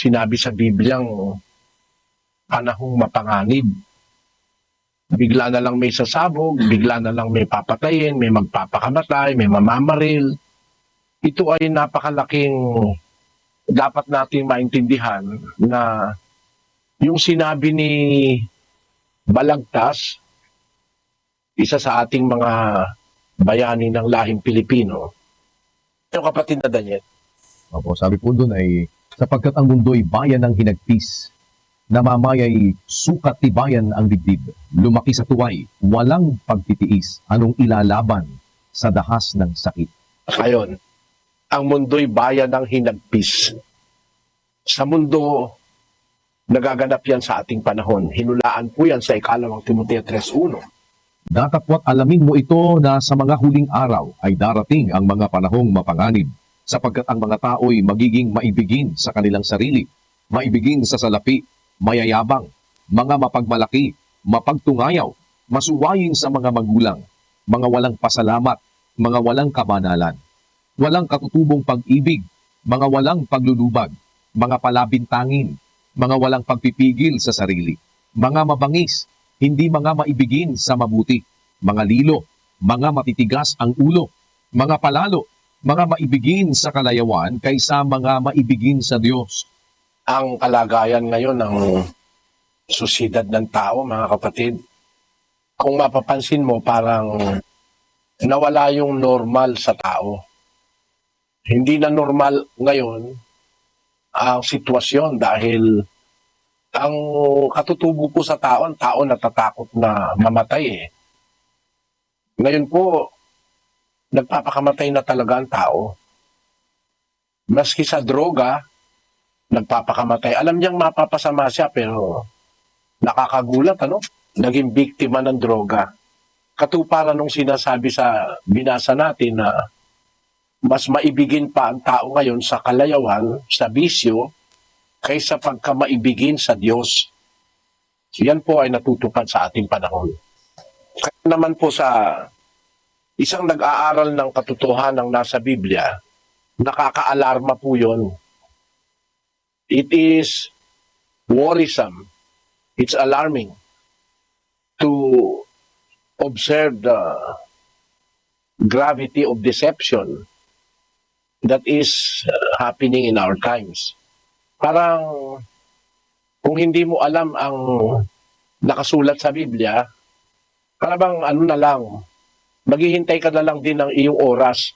sinabi sa Bibliang panahong mapanganib. Bigla na lang may sasabog, bigla na lang may papatayin, may magpapakamatay, may mamamaril. Ito ay napakalaking dapat nating maintindihan na yung sinabi ni Balagtas, isa sa ating mga bayani ng lahing Pilipino, yung kapatid na Daniel. Opo, sabi po doon ay, sapagkat ang mundo'y bayan ng hinagpis, namamayay sukat tibayan ang dibdib, lumaki sa tuway, walang pagtitiis, anong ilalaban sa dahas ng sakit. Ngayon, ang mundo'y bayan ng hinagpis. Sa mundo, nagaganap yan sa ating panahon. Hinulaan po yan sa 2 Timoteo 3:1. Datapwat alamin mo ito na sa mga huling araw ay darating ang mga panahong mapanganib, sapagkat ang mga tao'y magiging maibigin sa kanilang sarili, maibigin sa salapi, mayayabang, mga mapagmalaki, mapagtungayaw, masuwayin sa mga magulang, mga walang pasalamat, mga walang kabanalan, walang katutubong pag-ibig, mga walang paglulubag, mga palabintangin, mga walang pagpipigil sa sarili, mga mabangis, hindi mga maibigin sa mabuti, mga lilo, mga matitigas ang ulo, mga palalo, mga maibigin sa kalayawan kaysa mga maibigin sa Diyos. Ang kalagayan ngayon ng susidad ng tao, mga kapatid, kung mapapansin mo, parang nawala yung normal sa tao. Hindi na normal ngayon ang sitwasyon dahil ang katutubo po sa tao, ang tao natatakot na mamatay eh. Ngayon po, nagpapakamatay na talaga ang tao. Maski sa droga, nagpapakamatay. Alam niyang mapapasama siya pero nakakagulat, ano? Naging biktima ng droga. Katuparan nung sinasabi sa binasa natin na mas maibigin pa ang tao ngayon sa kalayawan, sa bisyo, kaysa pagkamaibigin sa Diyos. Yan po ay natutupad sa ating panahon. Kaya naman po sa isang nag-aaral ng katotohanan ng nasa Biblia, nakaka-alarma po yun. It is worrisome. It's alarming to observe the gravity of deception that is happening in our times. Parang kung hindi mo alam ang nakasulat sa Biblia, parang ano na lang, maghihintay ka na lang din ng iyong oras